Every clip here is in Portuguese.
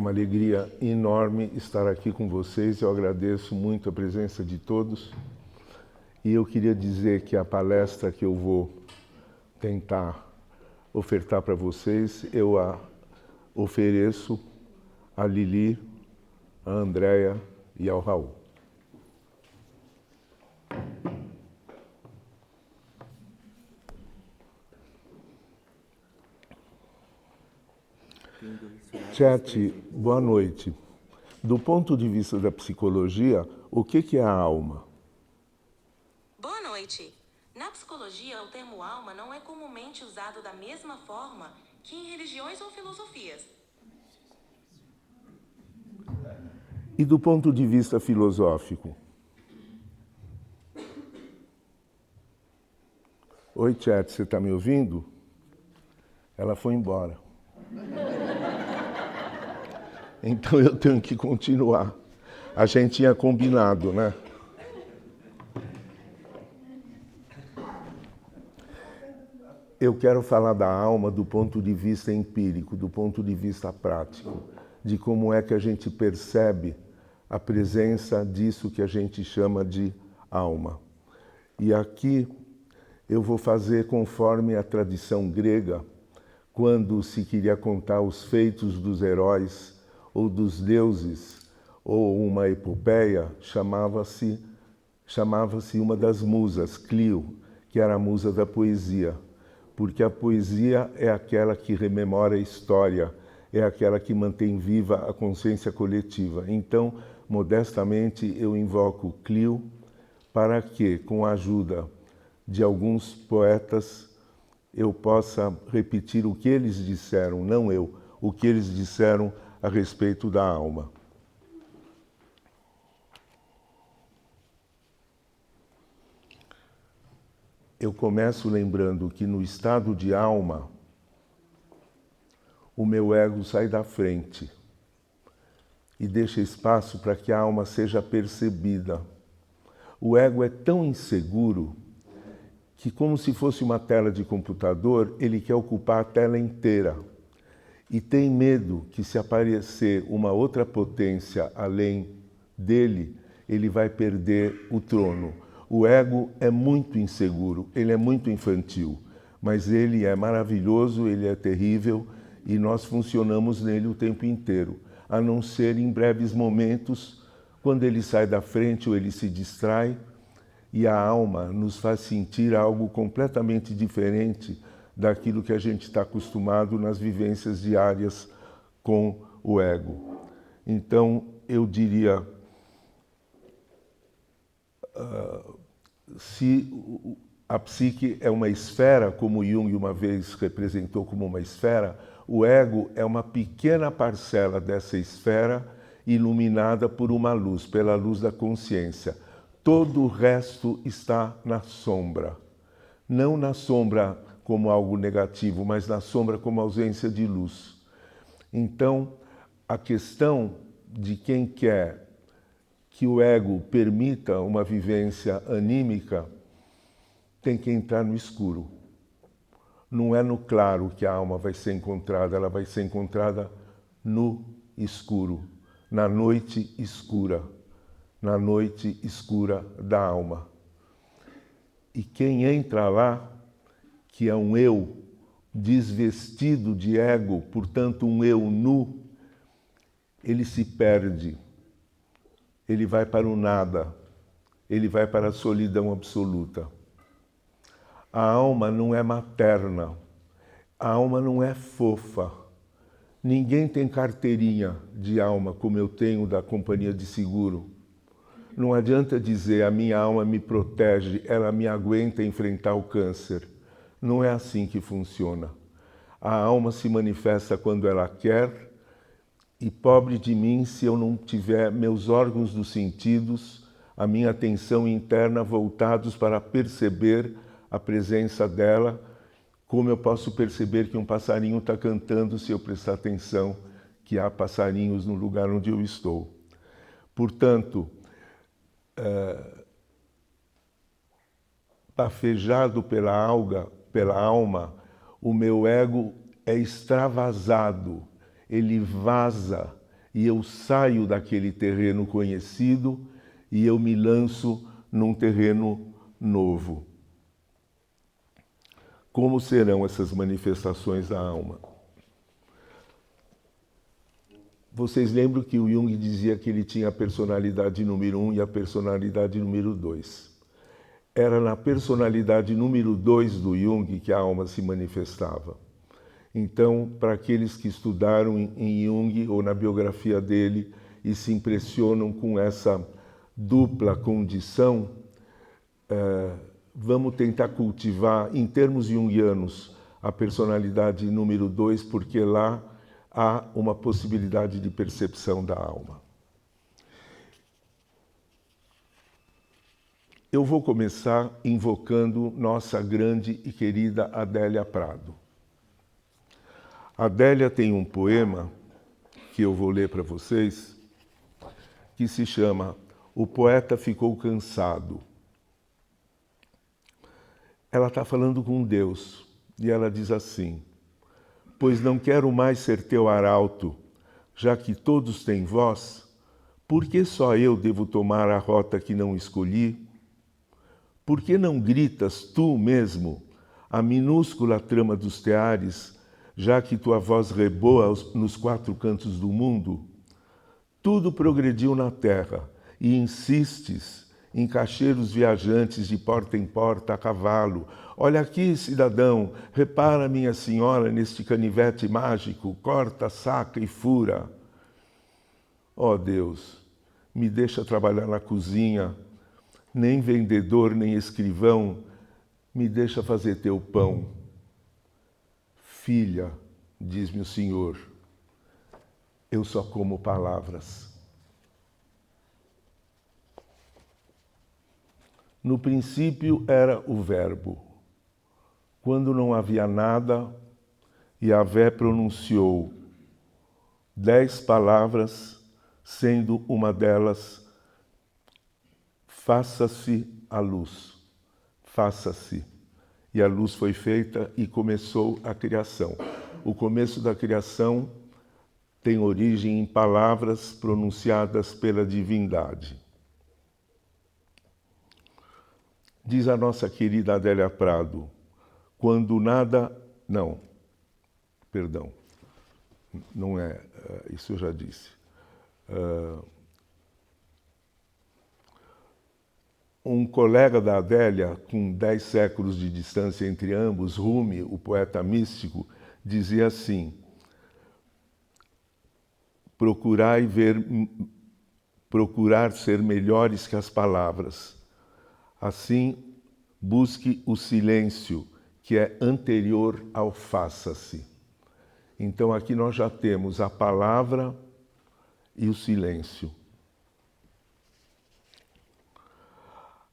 uma alegria enorme estar aqui com vocês. Eu agradeço muito a presença de todos. E eu queria dizer que a palestra que eu vou tentar ofertar para vocês, eu a ofereço a Lili, a Andréia e ao Raul. Chat, boa noite. Do ponto de vista da psicologia, o que é a alma? Boa noite. Na psicologia, o termo alma não é comumente usado da mesma forma que em religiões ou filosofias. E do ponto de vista filosófico? Oi, Chat, você está me ouvindo? Ela foi embora. Então eu tenho que continuar. A gente tinha combinado, né? Eu quero falar da alma do ponto de vista empírico, do ponto de vista prático, de como é que a gente percebe a presença disso que a gente chama de alma. E aqui eu vou fazer conforme a tradição grega, quando se queria contar os feitos dos heróis ou dos deuses, ou uma epopeia, chamava-se uma das musas, Clio, que era a musa da poesia. Porque a poesia é aquela que rememora a história, é aquela que mantém viva a consciência coletiva. Então, modestamente, eu invoco Clio para que, com a ajuda de alguns poetas, eu possa repetir o que eles disseram, não eu, o que eles disseram a respeito da alma. Eu começo lembrando que no estado de alma, o meu ego sai da frente e deixa espaço para que a alma seja percebida. O ego é tão inseguro que, como se fosse uma tela de computador, ele quer ocupar a tela inteira. E tem medo que, se aparecer uma outra potência além dele, ele vai perder o trono. O ego é muito inseguro, ele é muito infantil, mas ele é maravilhoso, ele é terrível e nós funcionamos nele o tempo inteiro, a não ser em breves momentos, quando ele sai da frente ou ele se distrai, e a alma nos faz sentir algo completamente diferente daquilo que a gente está acostumado nas vivências diárias com o ego. Então, eu diria, se a psique é uma esfera, como Jung uma vez representou como uma esfera, o ego é uma pequena parcela dessa esfera iluminada por uma luz, pela luz da consciência. Todo o resto está na sombra. Não na sombra como algo negativo, mas na sombra como ausência de luz. Então, a questão de quem quer que o ego permita uma vivência anímica tem que entrar no escuro. Não é no claro que a alma vai ser encontrada, ela vai ser encontrada no escuro, na noite escura da alma. E quem entra lá, que é um eu desvestido de ego, portanto um eu nu, ele se perde, ele vai para o nada, ele vai para a solidão absoluta. A alma não é materna, a alma não é fofa. Ninguém tem carteirinha de alma como eu tenho da companhia de seguro. Não adianta dizer a minha alma me protege, ela me aguenta enfrentar o câncer. Não é assim que funciona. A alma se manifesta quando ela quer, e pobre de mim se eu não tiver meus órgãos dos sentidos, a minha atenção interna voltados para perceber a presença dela, como eu posso perceber que um passarinho está cantando se eu prestar atenção que há passarinhos no lugar onde eu estou. Portanto, bafejado pela alma, o meu ego é extravasado, ele vaza, e eu saio daquele terreno conhecido e eu me lanço num terreno novo. Como serão essas manifestações da alma? Vocês lembram que o Jung dizia que ele tinha a personalidade número 1 e a personalidade número 2. Era na personalidade número 2 do Jung que a alma se manifestava. Então, para aqueles que estudaram em Jung ou na biografia dele e se impressionam com essa dupla condição, vamos tentar cultivar, em termos junguianos, a personalidade número 2, porque lá há uma possibilidade de percepção da alma. Eu vou começar invocando nossa grande e querida Adélia Prado. Adélia tem um poema que eu vou ler para vocês, que se chama O Poeta Ficou Cansado. Ela está falando com Deus e ela diz assim: pois não quero mais ser teu arauto, já que todos têm voz, por que só eu devo tomar a rota que não escolhi? Por que não gritas tu mesmo a minúscula trama dos teares, já que tua voz reboa nos quatro cantos do mundo? Tudo progrediu na terra e insistes em cacheiros viajantes de porta em porta a cavalo. Olha aqui, cidadão, repara, minha senhora, neste canivete mágico, corta, saca e fura. Ó Deus, me deixa trabalhar na cozinha, nem vendedor, nem escrivão, me deixa fazer teu pão. Filha, diz-me o Senhor, eu só como palavras. No princípio era o Verbo. Quando não havia nada, Yahvé pronunciou 10 palavras, sendo uma delas, faça-se a luz. Faça-se. E a luz foi feita e começou a criação. O começo da criação tem origem em palavras pronunciadas pela divindade. Diz a nossa querida Adélia Prado, quando nada... Não, perdão, não é, isso eu já disse. Um colega da Adélia, com 10 séculos de distância entre ambos, Rumi, o poeta místico, dizia assim: procurar ser melhores que as palavras. Assim, busque o silêncio, que é anterior ao faça-se. Então, aqui nós já temos a palavra e o silêncio.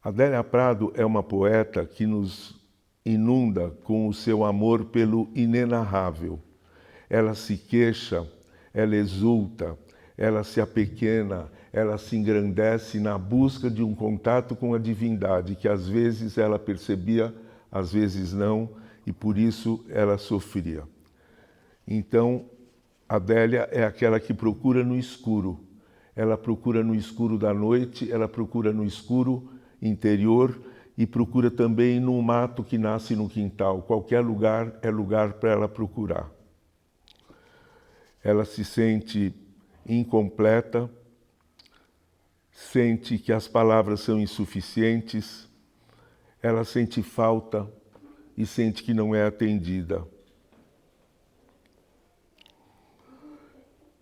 Adélia Prado é uma poeta que nos inunda com o seu amor pelo inenarrável. Ela se queixa, ela exulta, ela se apequena, ela se engrandece na busca de um contato com a divindade, que às vezes ela percebia, às vezes não, e por isso ela sofria. Então, Adélia é aquela que procura no escuro. Ela procura no escuro da noite, ela procura no escuro interior e procura também no mato que nasce no quintal. Qualquer lugar é lugar para ela procurar. Ela se sente incompleta, sente que as palavras são insuficientes, ela sente falta e sente que não é atendida.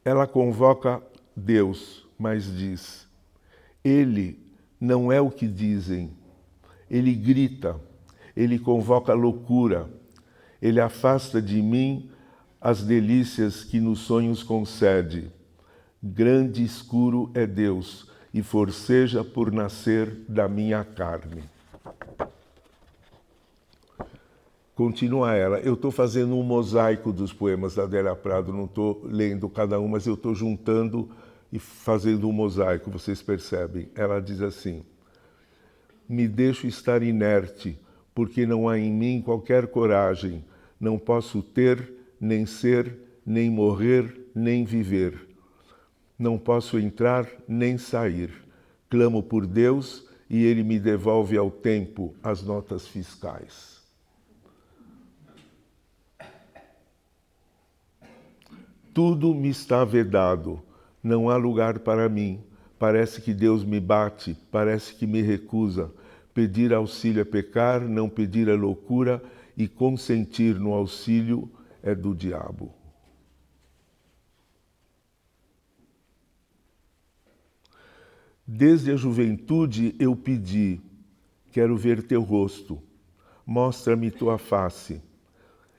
Ela convoca Deus, mas diz: Ele não é o que dizem, Ele grita, Ele convoca a loucura, Ele afasta de mim as delícias que nos sonhos concede. Grande e escuro é Deus, e forceja por nascer da minha carne. Continua ela. Eu estou fazendo um mosaico dos poemas da Adélia Prado, não estou lendo cada um, mas eu estou juntando e fazendo um mosaico, vocês percebem. Ela diz assim: me deixo estar inerte, porque não há em mim qualquer coragem. Não posso ter, nem ser, nem morrer, nem viver. Não posso entrar nem sair. Clamo por Deus e Ele me devolve ao tempo as notas fiscais. Tudo me está vedado, não há lugar para mim. Parece que Deus me bate, parece que me recusa. Pedir auxílio é pecar, não pedir é loucura, e consentir no auxílio é do diabo. Desde a juventude eu pedi, quero ver teu rosto, mostra-me tua face.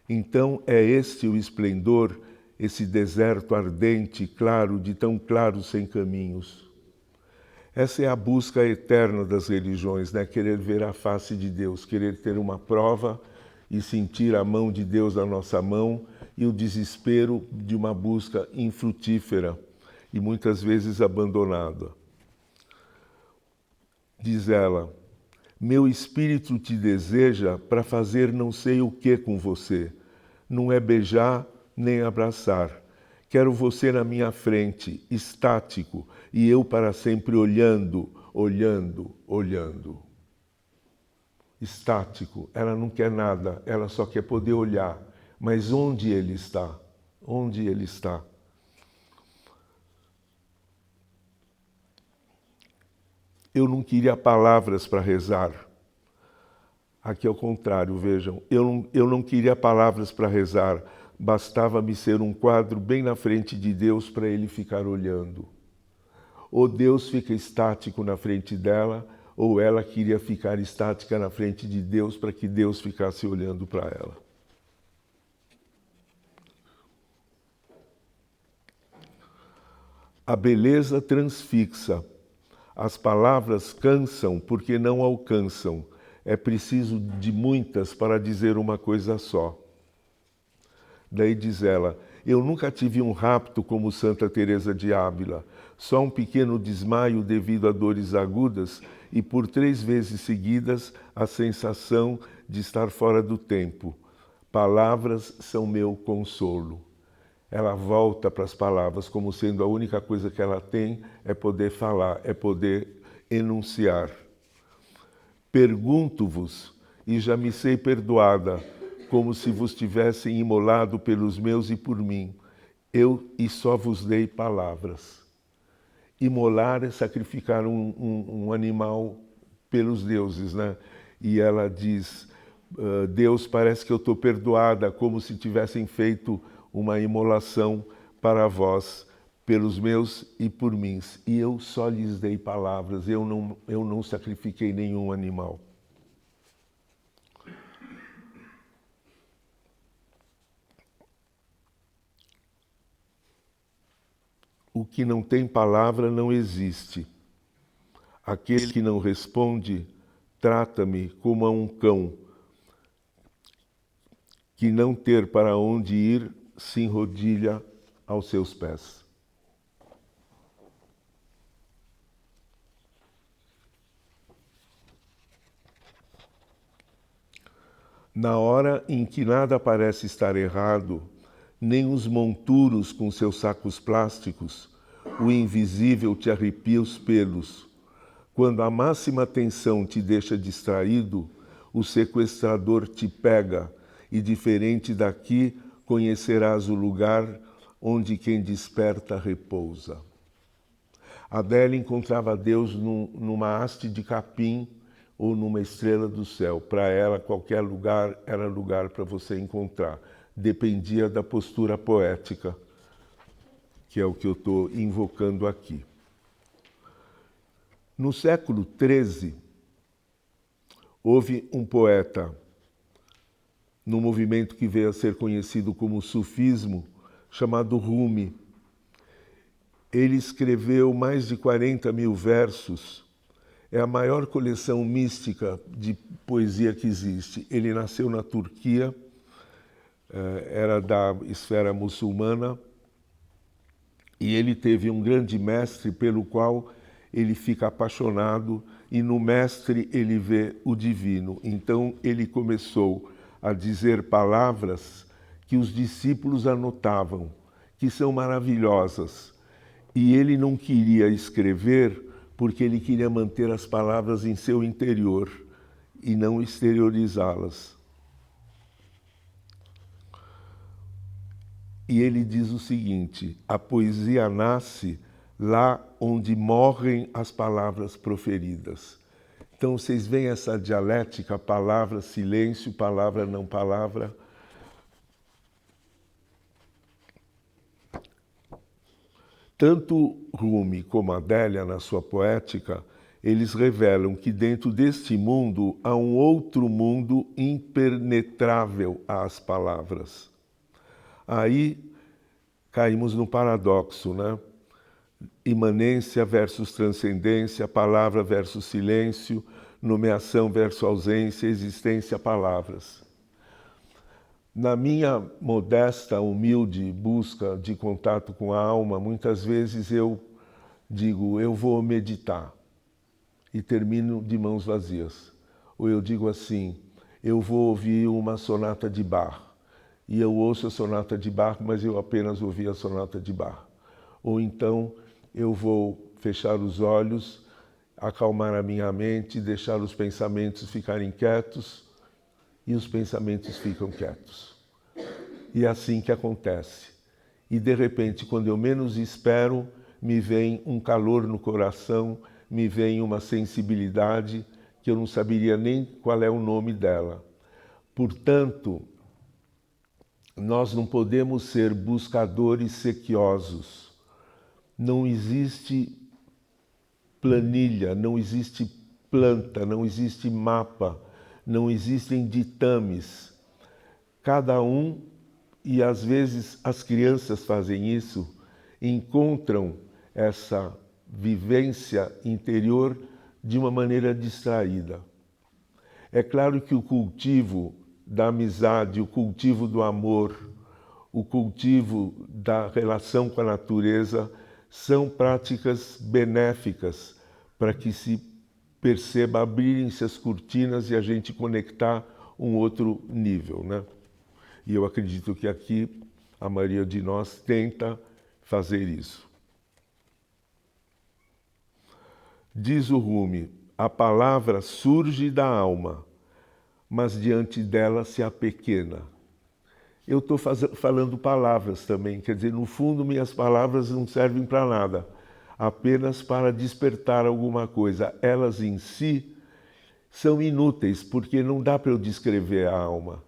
Então é este o esplendor, esse deserto ardente, claro, de tão claro sem caminhos. Essa é a busca eterna das religiões, né? Querer ver a face de Deus, querer ter uma prova e sentir a mão de Deus na nossa mão e o desespero de uma busca infrutífera e muitas vezes abandonada. Diz ela, meu espírito te deseja para fazer não sei o que com você. Não é beijar nem abraçar. Quero você na minha frente, estático, e eu para sempre olhando, olhando, olhando. Estático, ela não quer nada, ela só quer poder olhar. Mas onde ele está? Onde ele está? Eu não queria palavras para rezar. Aqui é o contrário, vejam. Eu não queria palavras para rezar. Bastava-me ser um quadro bem na frente de Deus para ele ficar olhando. Ou Deus fica estático na frente dela, ou ela queria ficar estática na frente de Deus para que Deus ficasse olhando para ela. A beleza transfixa. As palavras cansam porque não alcançam. É preciso de muitas para dizer uma coisa só. Daí diz ela, eu nunca tive um rapto como Santa Teresa de Ávila, só um pequeno desmaio devido a dores agudas e por 3 vezes seguidas a sensação de estar fora do tempo. Palavras são meu consolo. Ela volta para as palavras como sendo a única coisa que ela tem é poder falar, é poder enunciar. Pergunto-vos, e já me sei perdoada, como se vos tivessem imolado pelos meus e por mim. Eu e só vos dei palavras. Imolar é sacrificar um animal pelos deuses, né? E ela diz, Deus, parece que eu estou perdoada, como se tivessem feito uma imolação para vós, pelos meus e por mim. E eu só lhes dei palavras, eu não sacrifiquei nenhum animal. O que não tem palavra não existe. Aquele que não responde, trata-me como a um cão, que não ter para onde ir, se enrodilha aos seus pés. Na hora em que nada parece estar errado, nem os monturos com seus sacos plásticos, o invisível te arrepia os pelos. Quando a máxima tensão te deixa distraído, o sequestrador te pega e, diferente daqui, conhecerás o lugar onde quem desperta repousa. Adele encontrava Deus numa haste de capim ou numa estrela do céu. Para ela, qualquer lugar era lugar para você encontrar. Dependia da postura poética, que é o que eu estou invocando aqui. No século XIII, houve um poeta, no movimento que veio a ser conhecido como sufismo, chamado Rumi. Ele escreveu mais de 40 mil versos. É a maior coleção mística de poesia que existe. Ele nasceu na Turquia, era da esfera muçulmana, e ele teve um grande mestre pelo qual ele fica apaixonado, e no mestre ele vê o divino. Então ele começou a dizer palavras que os discípulos anotavam, que são maravilhosas. E ele não queria escrever porque ele queria manter as palavras em seu interior e não exteriorizá-las. E ele diz o seguinte: a poesia nasce lá onde morrem as palavras proferidas. Então vocês veem essa dialética, palavra, silêncio, palavra, não palavra. Tanto Rumi como Adélia, na sua poética, eles revelam que dentro deste mundo há um outro mundo impenetrável às palavras. Aí caímos no paradoxo, né? Imanência versus transcendência, palavra versus silêncio, nomeação versus ausência, existência, palavras. Na minha modesta, humilde busca de contato com a alma, muitas vezes eu digo, eu vou meditar e termino de mãos vazias. Ou eu digo assim, eu vou ouvir uma sonata de Bach e eu ouço a sonata de Bach, mas eu apenas ouvi a sonata de Bach. Ou então eu vou fechar os olhos, acalmar a minha mente, deixar os pensamentos ficarem quietos e os pensamentos ficam quietos. E é assim que acontece. E de repente, quando eu menos espero, me vem um calor no coração, me vem uma sensibilidade que eu não saberia nem qual é o nome dela. Portanto, nós não podemos ser buscadores sequiosos. Não existe planilha, não existe planta, não existe mapa, não existem ditames. Cada um, e às vezes as crianças fazem isso, encontram essa vivência interior de uma maneira distraída. É claro que o cultivo da amizade, o cultivo do amor, o cultivo da relação com a natureza são práticas benéficas para que se perceba abrirem-se as cortinas e a gente conectar um outro nível, né? E eu acredito que aqui a maioria de nós tenta fazer isso. Diz o Rumi, a palavra surge da alma, mas diante dela se apequena. Eu estou falando palavras também, quer dizer, no fundo minhas palavras não servem para nada, apenas para despertar alguma coisa. Elas em si são inúteis, porque não dá para eu descrever a alma.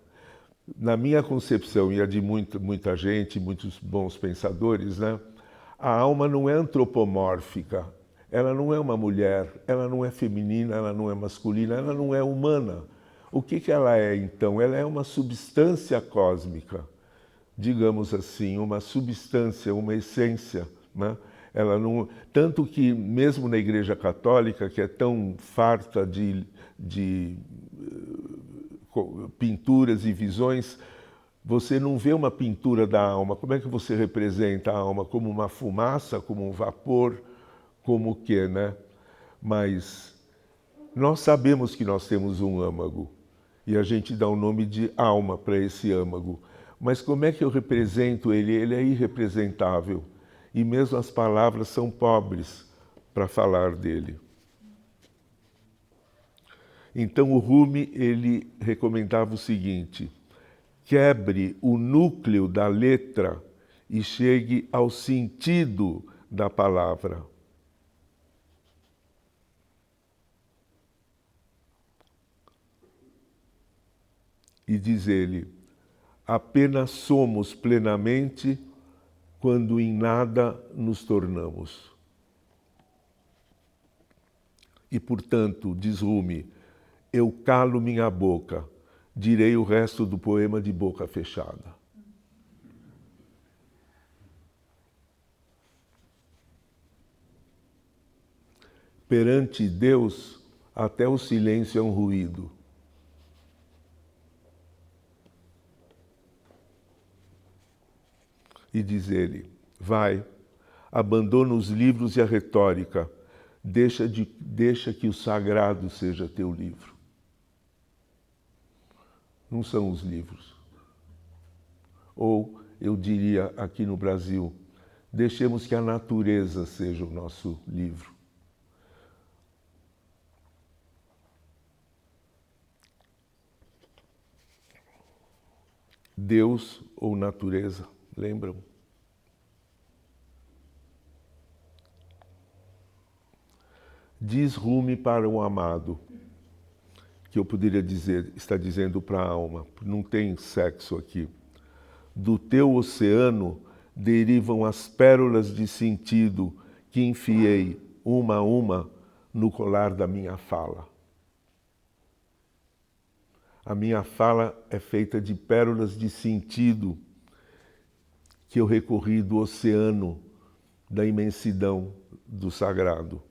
Na minha concepção, e a de muita gente, muitos bons pensadores, né? A alma não é antropomórfica, ela não é uma mulher, ela não é feminina, ela não é masculina, ela não é humana. O que ela é, então? Ela é uma substância cósmica, digamos assim, uma substância, uma essência, né? Ela não... Tanto que, mesmo na Igreja Católica, que é tão farta de pinturas e visões, você não vê uma pintura da alma. Como é que você representa a alma? Como uma fumaça, como um vapor, como o quê, né? Mas nós sabemos que nós temos um âmago e a gente dá o nome de alma para esse âmago. Mas como é que eu represento ele? Ele é irrepresentável e mesmo as palavras são pobres para falar dele. Então o Rumi, ele recomendava o seguinte: quebre o núcleo da letra e chegue ao sentido da palavra. E diz ele, apenas somos plenamente quando em nada nos tornamos. E, portanto, diz Rumi, eu calo minha boca, direi o resto do poema de boca fechada. Perante Deus, até o silêncio é um ruído. E diz ele, vai, abandona os livros e a retórica, deixa que o sagrado seja teu livro. Não são os livros. Ou, eu diria aqui no Brasil, Deixemos que a natureza seja o nosso livro. Deus ou natureza, lembram? Diz Rumi para o amado, que eu poderia dizer, está dizendo para a alma, não tem sexo aqui. Do teu oceano derivam as pérolas de sentido que enfiei, uma a uma, no colar da minha fala. A minha fala é feita de pérolas de sentido que eu recorri do oceano, da imensidão do sagrado.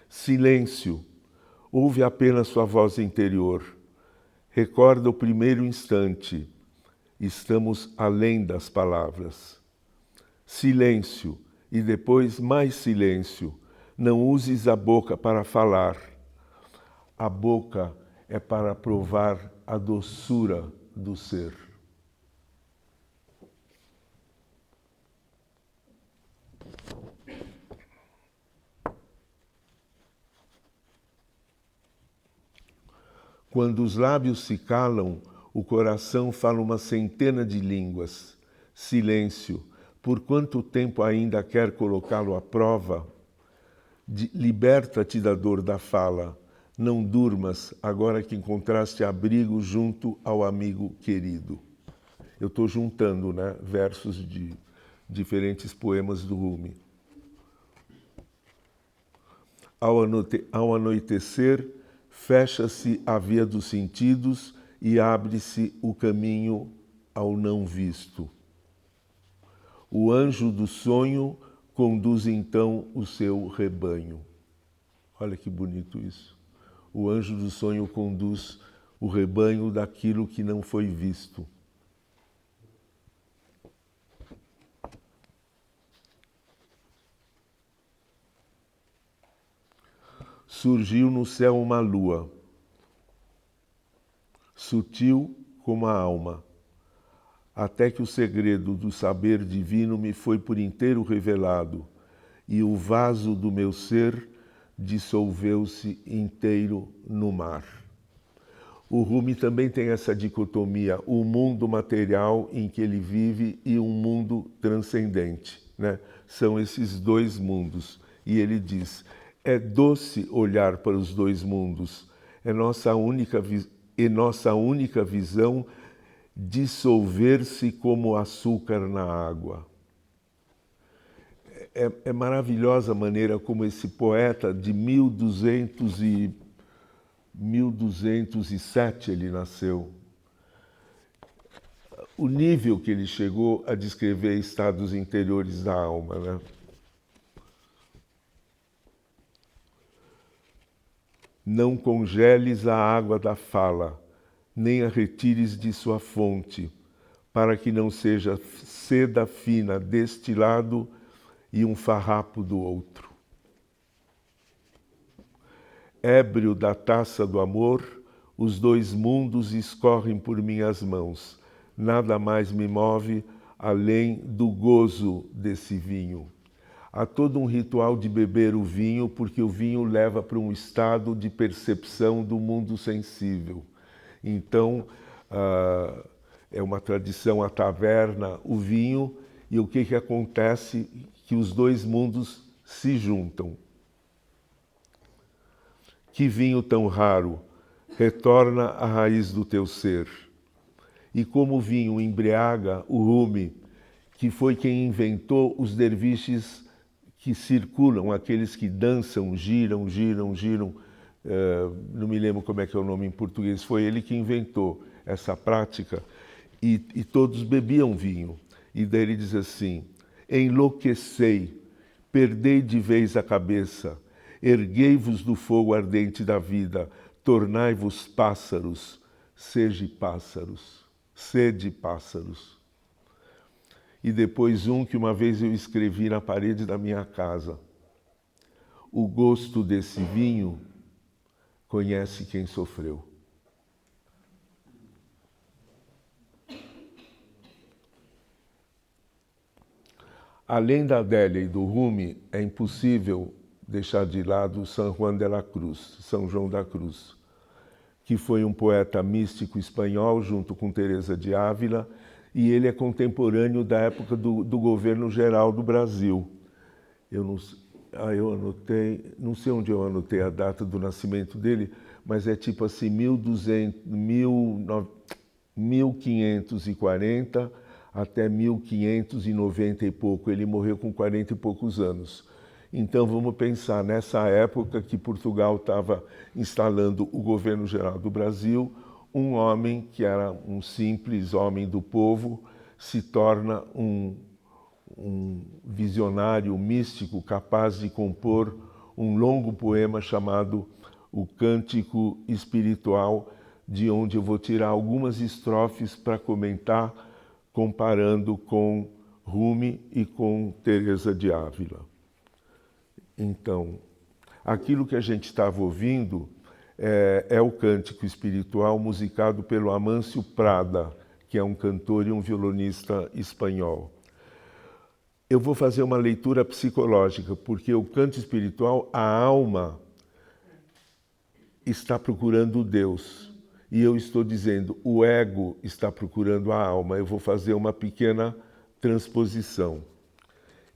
Silêncio, ouve apenas sua voz interior. Recorda o primeiro instante. Estamos além das palavras. Silêncio, e depois mais silêncio. Não uses a boca para falar. A boca é para provar a doçura do ser. Quando os lábios se calam, o coração fala uma centena de línguas. Silêncio. Por quanto tempo ainda quer colocá-lo à prova? Liberta-te da dor da fala. Não durmas, agora que encontraste abrigo junto ao amigo querido. Eu estou juntando, né, versos de diferentes poemas do Rumi. Ao anoitecer, fecha-se a via dos sentidos e abre-se o caminho ao não visto. O anjo do sonho conduz então o seu rebanho. Olha que bonito isso. O anjo do sonho conduz o rebanho daquilo que não foi visto. Surgiu no céu uma lua, sutil como a alma, até que o segredo do saber divino me foi por inteiro revelado e o vaso do meu ser dissolveu-se inteiro no mar. O Rumi também tem essa dicotomia, o mundo material em que ele vive e um mundo transcendente, né? São esses dois mundos. E ele diz, é doce olhar para os dois mundos, é nossa única visão dissolver-se como açúcar na água. É maravilhosa a maneira como esse poeta de 1207 ele nasceu. O nível que ele chegou a descrever estados interiores da alma, né? Não congeles a água da fala, nem a retires de sua fonte, para que não seja seda fina deste lado e um farrapo do outro. Ébrio da taça do amor, os dois mundos escorrem por minhas mãos. Nada mais me move além do gozo desse vinho. Há todo um ritual de beber o vinho, porque o vinho leva para um estado de percepção do mundo sensível. Então, é uma tradição a taverna, o vinho, e o que acontece? Que os dois mundos se juntam. Que vinho tão raro, retorna à raiz do teu ser. E como o vinho embriaga o Rumi, que foi quem inventou os derviches que circulam, aqueles que dançam, giram, não me lembro como é que é o nome em português, foi ele que inventou essa prática, e todos bebiam vinho. E daí ele diz assim, enlouquecei, perdei de vez a cabeça, erguei-vos do fogo ardente da vida, tornai-vos pássaros, sede pássaros. E depois um que uma vez eu escrevi na parede da minha casa. O gosto desse vinho conhece quem sofreu. Além da Adélia e do Rumi, é impossível deixar de lado San Juan de la Cruz, São João da Cruz, que foi um poeta místico espanhol junto com Teresa de Ávila, e ele é contemporâneo da época do governo geral do Brasil. Eu anotei, não sei onde eu anotei a data do nascimento dele, mas é tipo assim, 1540 até 1590 e pouco. Ele morreu com 40 e poucos anos. Então vamos pensar, nessa época que Portugal estava instalando o governo geral do Brasil, um homem que era um simples homem do povo se torna um visionário místico capaz de compor um longo poema chamado O Cântico Espiritual, de onde eu vou tirar algumas estrofes para comentar, comparando com Rumi e com Teresa de Ávila. Então, aquilo que a gente estava ouvindo é o Cântico Espiritual musicado pelo Amâncio Prada, que é um cantor e um violonista espanhol. Eu vou fazer uma leitura psicológica, porque o canto espiritual, a alma está procurando Deus. E eu estou dizendo, o ego está procurando a alma. Eu vou fazer uma pequena transposição.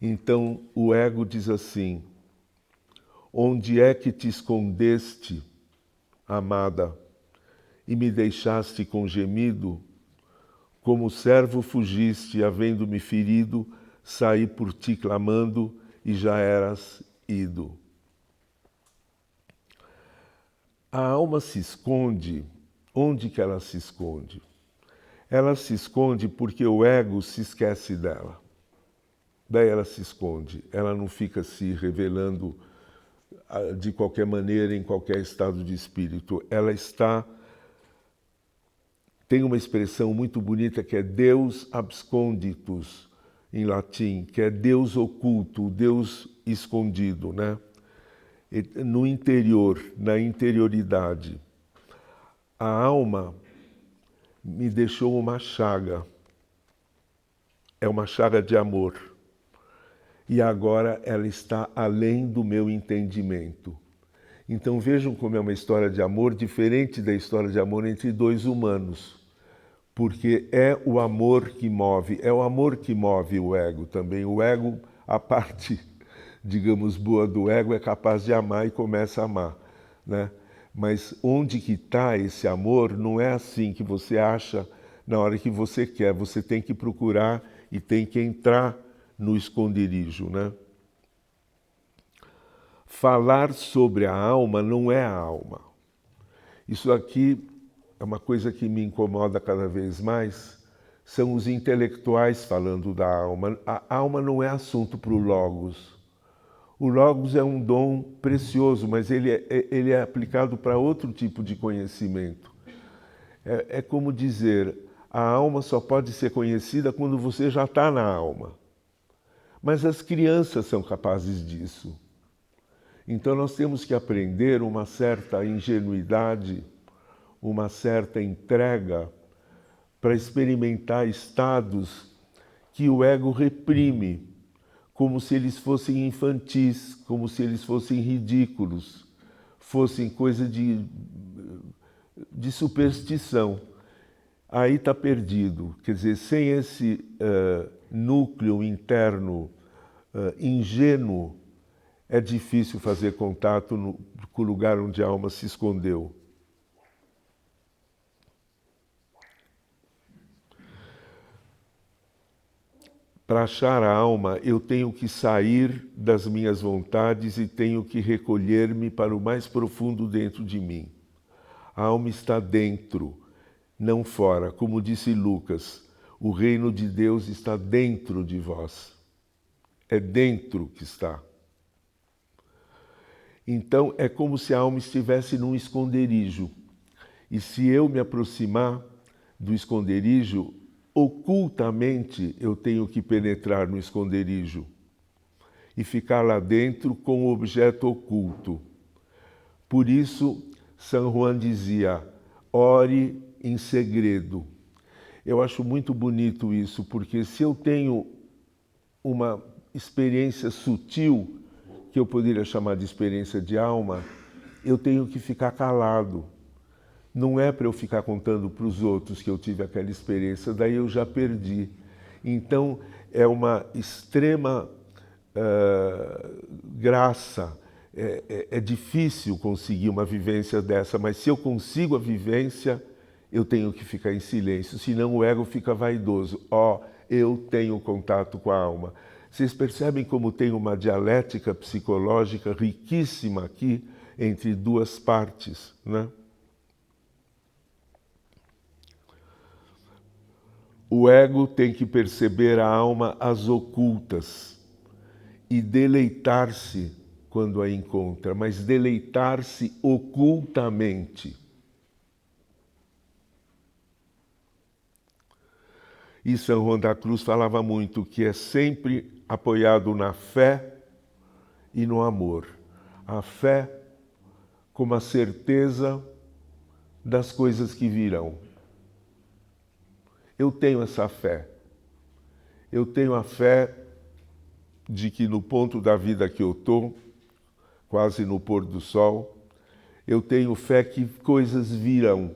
Então, o ego diz assim: onde é que te escondeste, amada, e me deixaste com gemido? Como servo fugiste, havendo-me ferido, saí por ti clamando, e já eras ido. A alma se esconde. Onde que ela se esconde? Ela se esconde porque o ego se esquece dela. Daí ela se esconde. Ela não fica se revelando de qualquer maneira, em qualquer estado de espírito. Ela está... Tem uma expressão muito bonita que é Deus absconditus, em latim, que é Deus oculto, Deus escondido, né? No interior, na interioridade. A alma me deixou uma chaga. É uma chaga de amor. E agora ela está além do meu entendimento. Então vejam como é uma história de amor diferente da história de amor entre dois humanos. Porque é o amor que move, é o amor que move o ego também. O ego, a parte, digamos, boa do ego é capaz de amar e começa a amar, né? Mas onde que está esse amor não é assim que você acha na hora que você quer. Você tem que procurar e tem que entrar no esconderijo, né? Falar sobre a alma não é a alma. Isso aqui é uma coisa que me incomoda cada vez mais. São os intelectuais falando da alma. A alma não é assunto para o Logos. O Logos é um dom precioso, mas ele é aplicado para outro tipo de conhecimento. É como dizer, a alma só pode ser conhecida quando você já está na alma. Mas as crianças são capazes disso. Então nós temos que aprender uma certa ingenuidade, uma certa entrega para experimentar estados que o ego reprime, como se eles fossem infantis, como se eles fossem ridículos, fossem coisa de superstição. Aí está perdido. Quer dizer, sem esse núcleo interno ingênuo, é difícil fazer contato com o lugar onde a alma se escondeu. Para achar a alma, eu tenho que sair das minhas vontades e tenho que recolher-me para o mais profundo dentro de mim. A alma está dentro, não fora. Como disse Lucas, o reino de Deus está dentro de vós. É dentro que está. Então, é como se a alma estivesse num esconderijo. E se eu me aproximar do esconderijo, ocultamente eu tenho que penetrar no esconderijo e ficar lá dentro com o objeto oculto. Por isso, San Juan dizia, ore em segredo. Eu acho muito bonito isso, porque se eu tenho uma experiência sutil, que eu poderia chamar de experiência de alma, eu tenho que ficar calado. Não é para eu ficar contando para os outros que eu tive aquela experiência, daí eu já perdi. Então, é uma extrema graça. É difícil conseguir uma vivência dessa, mas se eu consigo a vivência, eu tenho que ficar em silêncio, senão o ego fica vaidoso. Eu tenho contato com a alma. Vocês percebem como tem uma dialética psicológica riquíssima aqui entre duas partes, né? O ego tem que perceber a alma às ocultas e deleitar-se quando a encontra, mas deleitar-se ocultamente. E São Juan da Cruz falava muito que é sempre apoiado na fé e no amor. A fé como a certeza das coisas que virão. Eu tenho essa fé. Eu tenho a fé de que no ponto da vida que eu estou, quase no pôr do sol, eu tenho fé que coisas virão.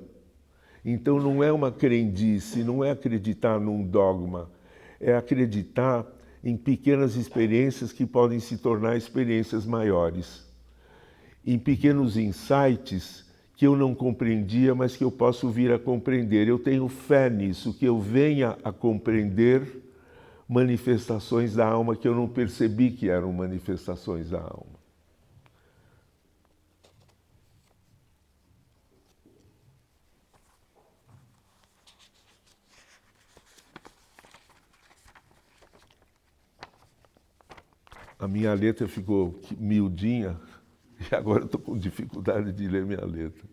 Então não é uma crendice, não é acreditar num dogma, é acreditar em pequenas experiências que podem se tornar experiências maiores. Em pequenos insights que eu não compreendia, mas que eu posso vir a compreender. Eu tenho fé nisso, que eu venha a compreender manifestações da alma que eu não percebi que eram manifestações da alma. A minha letra ficou miudinha e agora eu estou com dificuldade de ler minha letra.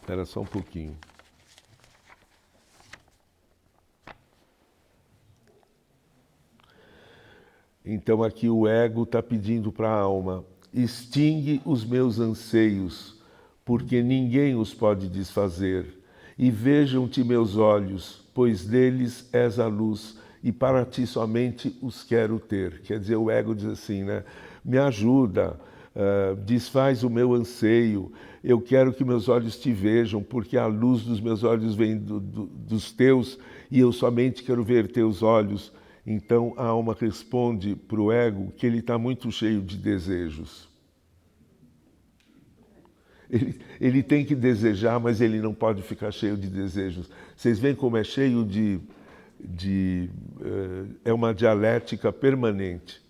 Espera só um pouquinho. Então aqui o ego está pedindo para a alma: extingue os meus anseios, porque ninguém os pode desfazer. E vejam-te meus olhos, pois deles és a luz, e para ti somente os quero ter. Quer dizer, o ego diz assim, né? Me ajuda, desfaz o meu anseio, eu quero que meus olhos te vejam, porque a luz dos meus olhos vem dos teus, e eu somente quero ver teus olhos. Então a alma responde para o ego que ele está muito cheio de desejos. Ele tem que desejar, mas ele não pode ficar cheio de desejos. Vocês veem como é cheio é uma dialética permanente.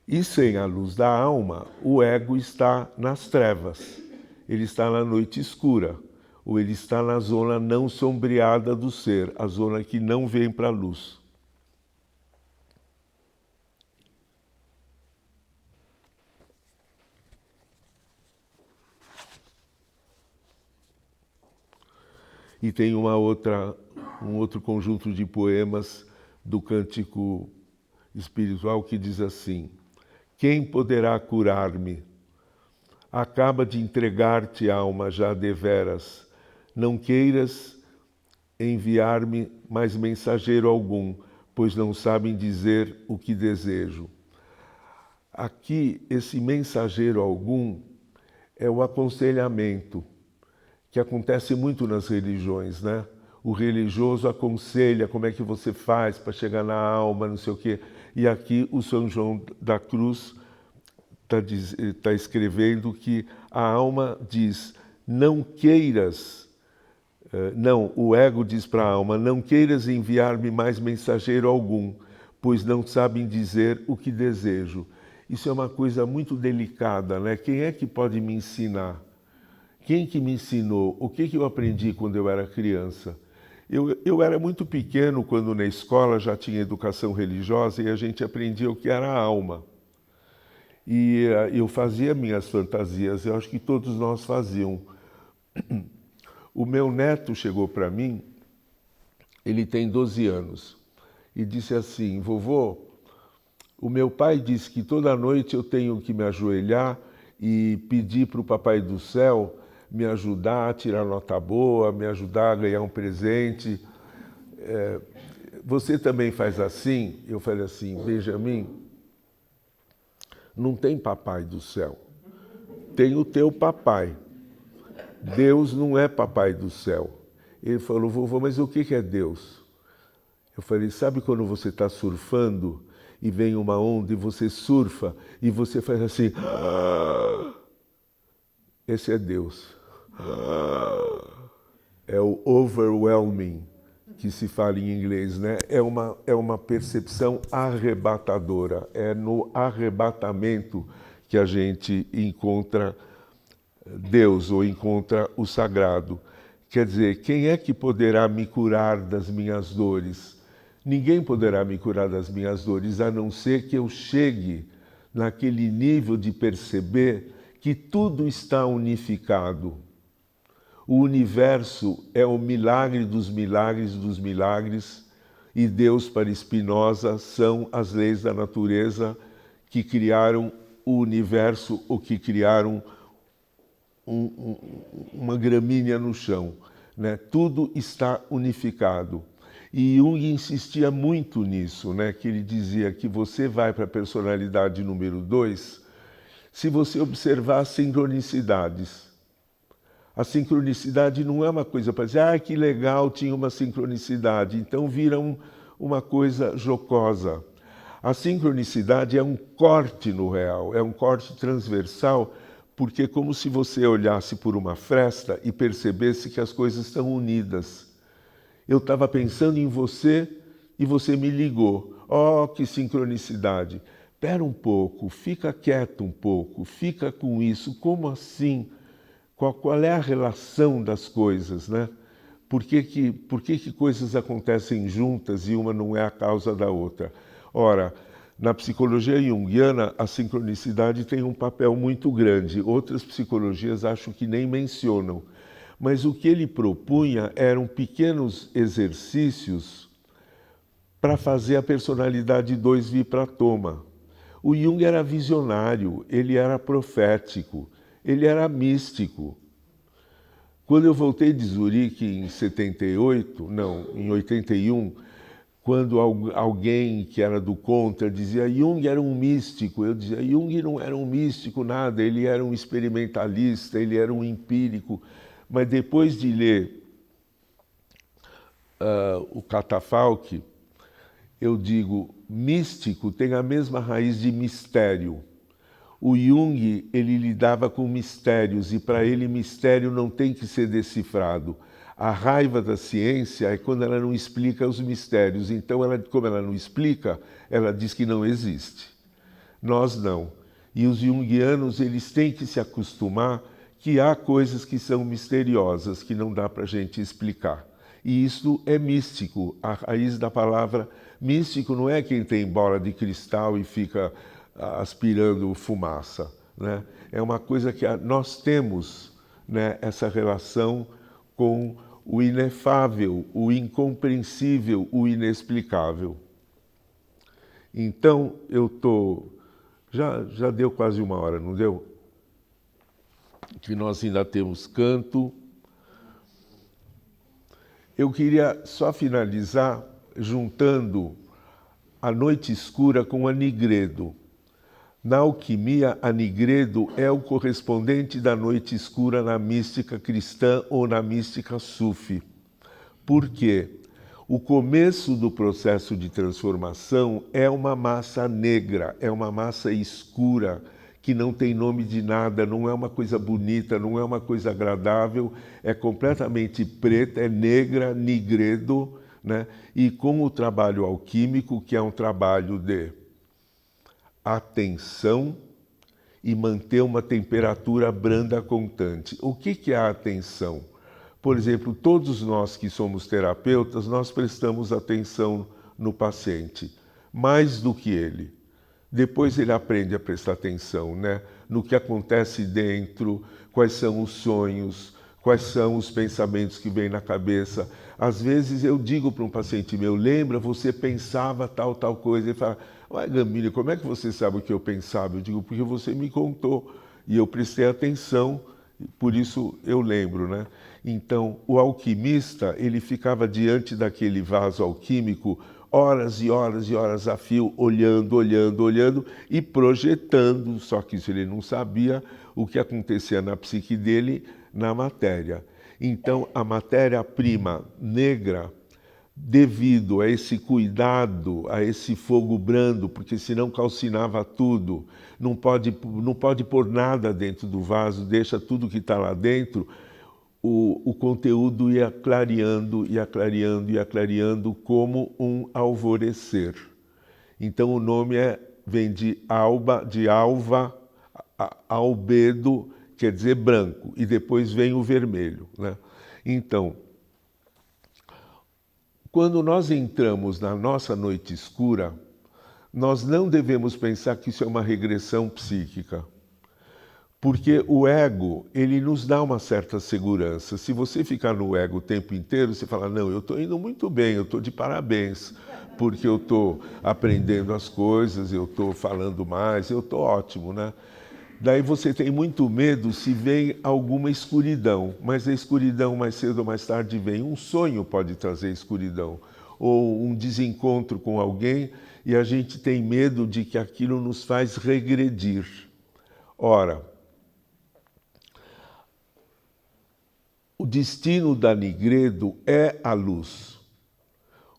E sem a luz da alma, o ego está nas trevas. Ele está na noite escura, ou ele está na zona não sombreada do ser, a zona que não vem para a luz. E tem um outro conjunto de poemas do Cântico Espiritual que diz assim: quem poderá curar-me? Acaba de entregar-te, alma, já deveras. Não queiras enviar-me mais mensageiro algum, pois não sabem dizer o que desejo. Aqui, esse mensageiro algum é o aconselhamento, que acontece muito nas religiões, né? O religioso aconselha como é que você faz para chegar na alma, não sei o quê. E aqui o São João da Cruz está escrevendo que a alma diz, não queiras, o ego diz para a alma, não queiras enviar-me mais mensageiro algum, pois não sabem dizer o que desejo. Isso é uma coisa muito delicada, né? Quem é que pode me ensinar? Quem que me ensinou? O que eu aprendi quando eu era criança? Eu era muito pequeno quando na escola já tinha educação religiosa e a gente aprendia o que era a alma. E eu fazia minhas fantasias, eu acho que todos nós faziam. O meu neto chegou para mim, ele tem 12 anos, e disse assim, vovô, o meu pai disse que toda noite eu tenho que me ajoelhar e pedir para o Papai do Céu me ajudar a tirar nota boa, me ajudar a ganhar um presente. Você também faz assim? Eu falei assim, Benjamin, não tem papai do céu, tem o teu papai. Deus não é papai do céu. Ele falou, vovô, mas o que é Deus? Eu falei, sabe quando você está surfando e vem uma onda e você surfa e você faz assim, esse é Deus. É o overwhelming, que se fala em inglês, né? É uma percepção arrebatadora. É no arrebatamento que a gente encontra Deus ou encontra o sagrado. Quer dizer, quem é que poderá me curar das minhas dores? Ninguém poderá me curar das minhas dores, a não ser que eu chegue naquele nível de perceber que tudo está unificado. O universo é o milagre dos milagres dos milagres, e Deus, para Spinoza, são as leis da natureza que criaram o universo ou que criaram uma gramínea no chão, né? Tudo está unificado. E Jung insistia muito nisso, né? Que ele dizia que você vai para a personalidade número 2 se você observar as sincronicidades. A sincronicidade não é uma coisa para dizer, que legal, tinha uma sincronicidade, então vira uma coisa jocosa. A sincronicidade é um corte no real, é um corte transversal, porque é como se você olhasse por uma fresta e percebesse que as coisas estão unidas. Eu estava pensando em você e você me ligou. Oh, que sincronicidade! Espera um pouco, fica quieto um pouco, fica com isso. Como assim? Qual é a relação das coisas, né? Por que coisas acontecem juntas e uma não é a causa da outra? Ora, na psicologia junguiana, a sincronicidade tem um papel muito grande. Outras psicologias acho que nem mencionam. Mas o que ele propunha eram pequenos exercícios para fazer a personalidade 2 vir para a toma. O Jung era visionário, ele era profético, ele era místico. Quando eu voltei de Zurique em 81, quando alguém que era do contra dizia Jung era um místico, eu dizia Jung não era um místico nada, ele era um experimentalista, ele era um empírico. Mas depois de ler o Catafalque, eu digo, místico tem a mesma raiz de mistério. O Jung, ele lidava com mistérios, e para ele mistério não tem que ser decifrado. A raiva da ciência é quando ela não explica os mistérios. Então, como ela não explica, ela diz que não existe. Nós não. E os junguianos, eles têm que se acostumar que há coisas que são misteriosas, que não dá para a gente explicar. E isso é místico. A raiz da palavra místico não é quem tem bola de cristal e fica aspirando fumaça, né? É uma coisa que nós temos, né, essa relação com o inefável, o incompreensível, o inexplicável. Então, já deu quase 1 hora, não deu? Que nós ainda temos canto. Eu queria só finalizar juntando a noite escura com a Nigredo. Na alquimia, a Nigredo é o correspondente da noite escura na mística cristã ou na mística sufi. Por quê? O começo do processo de transformação é uma massa negra, é uma massa escura, que não tem nome de nada, não é uma coisa bonita, não é uma coisa agradável, é completamente preta, é negra, nigredo, né? E com o trabalho alquímico, que é um trabalho de atenção e manter uma temperatura branda constante. O que é a atenção? Por exemplo, todos nós que somos terapeutas, nós prestamos atenção no paciente, mais do que ele. Depois ele aprende a prestar atenção, né? No que acontece dentro, quais são os sonhos, quais são os pensamentos que vêm na cabeça. Às vezes eu digo para um paciente meu, lembra, você pensava tal coisa. Ele fala, ué, Gambini, como é que você sabe o que eu pensava? Eu digo, porque você me contou e eu prestei atenção Por isso eu lembro, né? Então, o alquimista, ele ficava diante daquele vaso alquímico horas e horas e horas a fio, olhando, olhando, olhando e projetando, só que isso ele não sabia o que acontecia na psique dele, na matéria. Então, a matéria-prima negra, devido a esse cuidado, a esse fogo brando, porque senão calcinava tudo, não pode pôr nada dentro do vaso, deixa tudo que está lá dentro, o conteúdo ia clareando, ia clareando, ia clareando como um alvorecer. Então o nome vem de alva, albedo, quer dizer branco, e depois vem o vermelho, né? Então, quando nós entramos na nossa noite escura, nós não devemos pensar que isso é uma regressão psíquica. Porque o ego, ele nos dá uma certa segurança. Se você ficar no ego o tempo inteiro, você fala, não, eu estou indo muito bem, eu estou de parabéns, porque eu estou aprendendo as coisas, eu estou falando mais, eu estou ótimo, né? Daí você tem muito medo se vem alguma escuridão, mas a escuridão mais cedo ou mais tarde vem. Um sonho pode trazer escuridão, ou um desencontro com alguém, e a gente tem medo de que aquilo nos faz regredir. Ora, o destino da Nigredo é a luz.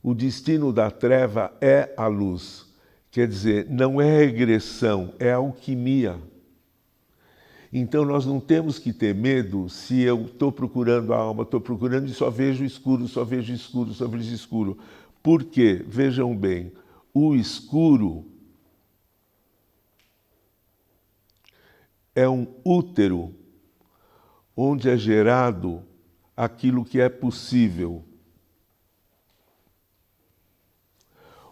O destino da treva é a luz. Quer dizer, não é regressão, é alquimia. Então nós não temos que ter medo se eu estou procurando a alma, estou procurando e só vejo escuro, só vejo escuro, só vejo escuro. Por quê? Vejam bem, o escuro é um útero onde é gerado aquilo que é possível.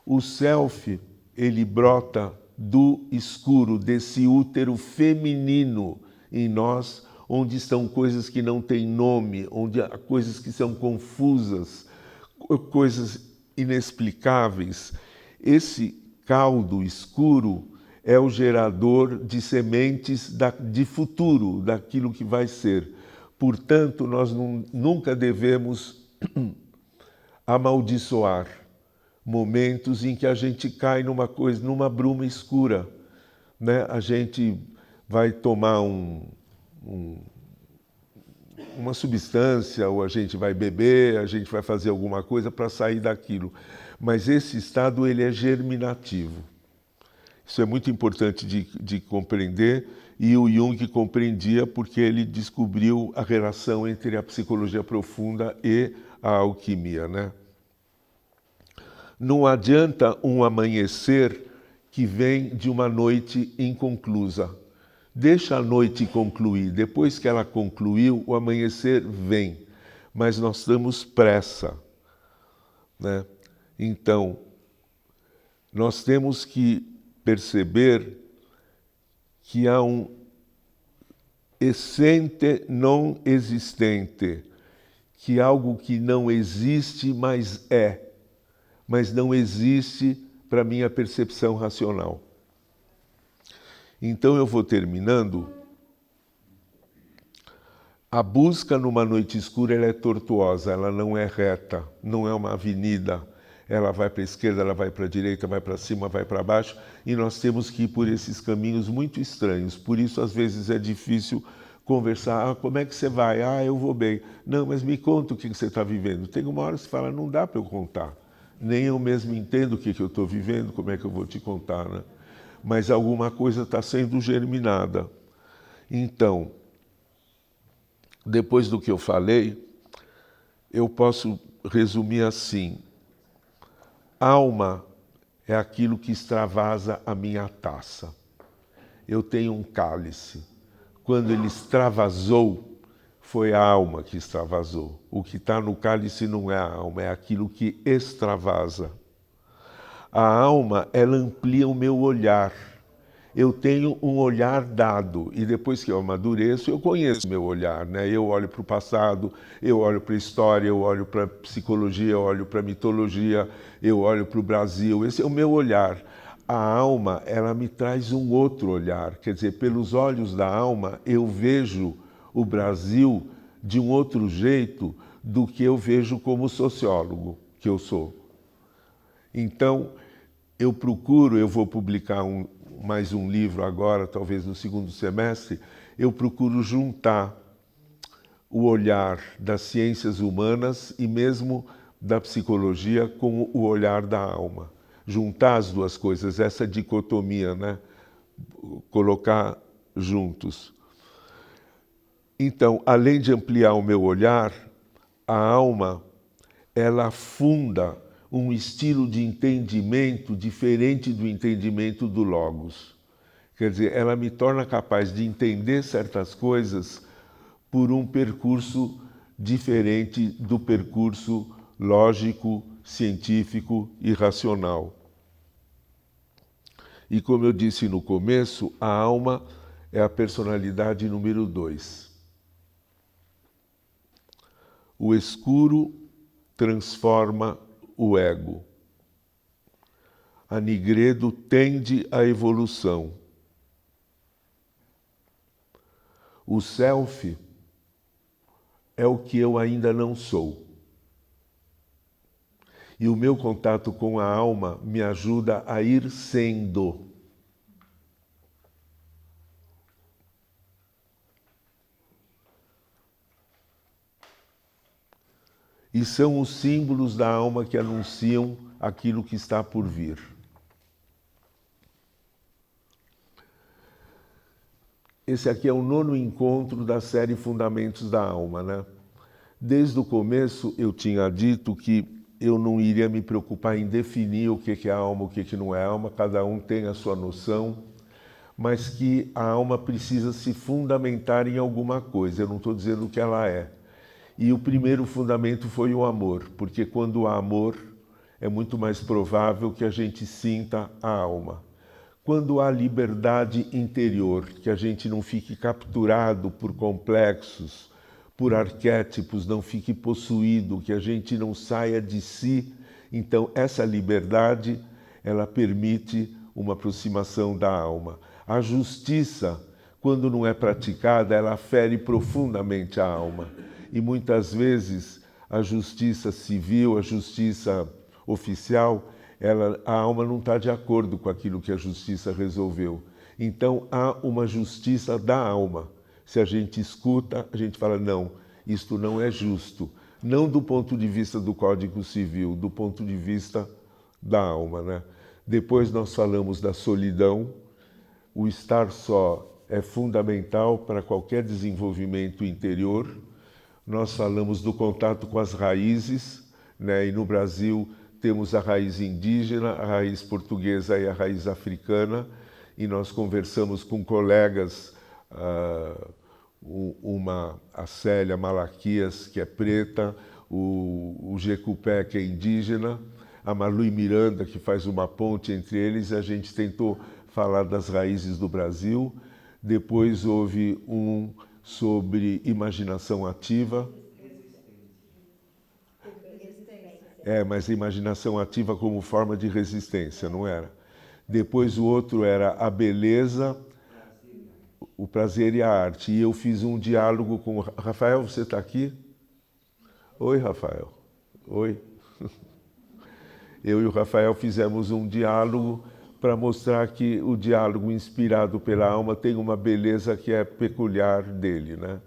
O self, ele brota do escuro, desse útero feminino em nós, onde estão coisas que não têm nome, onde há coisas que são confusas, coisas inexplicáveis. Esse caldo escuro é o gerador de sementes de futuro, daquilo que vai ser. Portanto, nós nunca devemos amaldiçoar momentos em que a gente cai numa bruma escura, né? A gente vai tomar uma substância, ou a gente vai beber, a gente vai fazer alguma coisa para sair daquilo. Mas esse estado, ele é germinativo. Isso é muito importante de compreender, e o Jung compreendia porque ele descobriu a relação entre a psicologia profunda e a alquimia, né? Não adianta um amanhecer que vem de uma noite inconclusa. Deixa a noite concluir. Depois que ela concluiu, o amanhecer vem. Mas nós temos pressa, né? Então, nós temos que perceber que há um essente non existente, que é algo que não existe, mas não existe para a minha percepção racional. Então eu vou terminando. A busca numa noite escura, ela é tortuosa, ela não é reta, não é uma avenida. Ela vai para a esquerda, ela vai para a direita, vai para cima, vai para baixo, e nós temos que ir por esses caminhos muito estranhos. Por isso, às vezes, é difícil conversar. Como é que você vai? Eu vou bem. Não, mas me conta o que você está vivendo. Tem uma hora que você fala, não dá para eu contar. Nem eu mesmo entendo o que eu estou vivendo, como é que eu vou te contar, né? Mas alguma coisa está sendo germinada. Então, depois do que eu falei, eu posso resumir assim. Alma é aquilo que extravasa a minha taça. Eu tenho um cálice. Quando ele extravasou, foi a alma que extravasou. O que está no cálice não é a alma, é aquilo que extravasa. A alma, ela amplia o meu olhar. Eu tenho um olhar dado, e depois que eu amadureço, eu conheço meu olhar, né? Eu olho para o passado, eu olho para a história, eu olho para a psicologia, eu olho para a mitologia, eu olho para o Brasil. Esse é o meu olhar. A alma, ela me traz um outro olhar. Quer dizer, pelos olhos da alma, eu vejo o Brasil de um outro jeito do que eu vejo como sociólogo que eu sou. Então, eu vou publicar mais um livro agora, talvez no segundo semestre, eu procuro juntar o olhar das ciências humanas e mesmo da psicologia com o olhar da alma. Juntar as duas coisas, essa dicotomia, né? Colocar juntos. Então, além de ampliar o meu olhar, a alma, ela funda um estilo de entendimento diferente do entendimento do Logos. Quer dizer, ela me torna capaz de entender certas coisas por um percurso diferente do percurso lógico, científico e racional. E como eu disse no começo, a alma é a personalidade número 2. O escuro transforma o ego. A Nigredo tende à evolução. O self é o que eu ainda não sou. E o meu contato com a alma me ajuda a ir sendo. E são os símbolos da alma que anunciam aquilo que está por vir. Esse aqui é o 9º encontro da série Fundamentos da Alma, né? Desde o começo eu tinha dito que eu não iria me preocupar em definir o que é alma, o que não é alma, cada um tem a sua noção, mas que a alma precisa se fundamentar em alguma coisa, eu não estou dizendo o que ela é. E o primeiro fundamento foi o amor, porque quando há amor, é muito mais provável que a gente sinta a alma. Quando há liberdade interior, que a gente não fique capturado por complexos, por arquétipos, não fique possuído, que a gente não saia de si, então essa liberdade, ela permite uma aproximação da alma. A justiça, quando não é praticada, ela fere profundamente a alma. E muitas vezes a justiça civil, a justiça oficial, a alma não está de acordo com aquilo que a justiça resolveu. Então há uma justiça da alma. Se a gente escuta, a gente fala, não, isto não é justo. Não do ponto de vista do Código Civil, do ponto de vista da alma, né? Depois nós falamos da solidão. O estar só é fundamental para qualquer desenvolvimento interior. Nós falamos do contato com as raízes, né? E no Brasil temos a raiz indígena, a raiz portuguesa e a raiz africana, e nós conversamos com colegas, a Célia Malaquias, que é preta, o Jecupé, que é indígena, a Marlui Miranda, que faz uma ponte entre eles, e a gente tentou falar das raízes do Brasil. Depois houve um sobre imaginação ativa. Mas imaginação ativa como forma de resistência, não era? Depois o outro era a beleza, o prazer e a arte. E eu fiz um diálogo com... Rafael, você está aqui? Oi, Rafael. Oi. Eu e o Rafael fizemos um diálogo para mostrar que o diálogo inspirado pela alma tem uma beleza que é peculiar dele, né?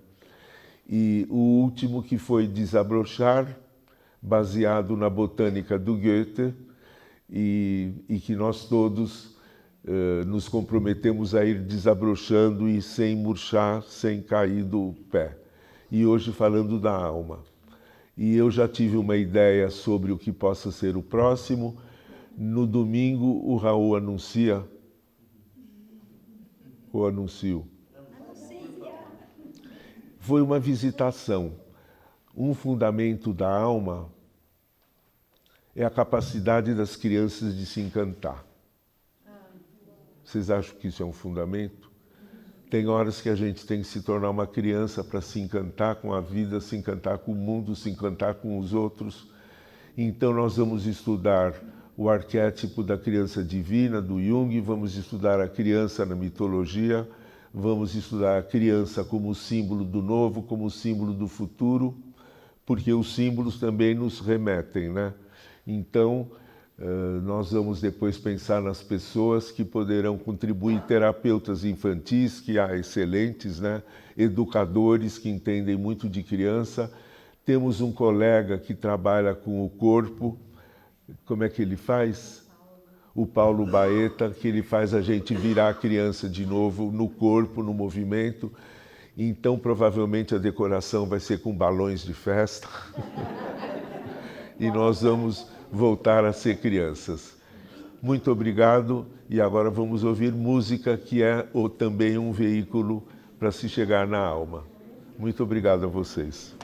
E o último, que foi Desabrochar, baseado na botânica do Goethe, e que nós todos nos comprometemos a ir desabrochando e sem murchar, sem cair do pé. E hoje falando da alma. E eu já tive uma ideia sobre o que possa ser o próximo. No domingo, o Raul anuncia. Ou anuncio? Foi uma visitação. Um fundamento da alma é a capacidade das crianças de se encantar. Vocês acham que isso é um fundamento? Tem horas que a gente tem que se tornar uma criança para se encantar com a vida, se encantar com o mundo, se encantar com os outros. Então nós vamos estudar o arquétipo da criança divina, do Jung, vamos estudar a criança na mitologia, vamos estudar a criança como símbolo do novo, como símbolo do futuro, porque os símbolos também nos remetem, né? Então, nós vamos depois pensar nas pessoas que poderão contribuir, terapeutas infantis, que há excelentes, né? Educadores que entendem muito de criança. Temos um colega que trabalha com o corpo. Como é que ele faz? O Paulo Baeta, que ele faz a gente virar criança de novo no corpo, no movimento. Então, provavelmente, a decoração vai ser com balões de festa. E nós vamos voltar a ser crianças. Muito obrigado. E agora vamos ouvir música, que é também um veículo para se chegar na alma. Muito obrigado a vocês.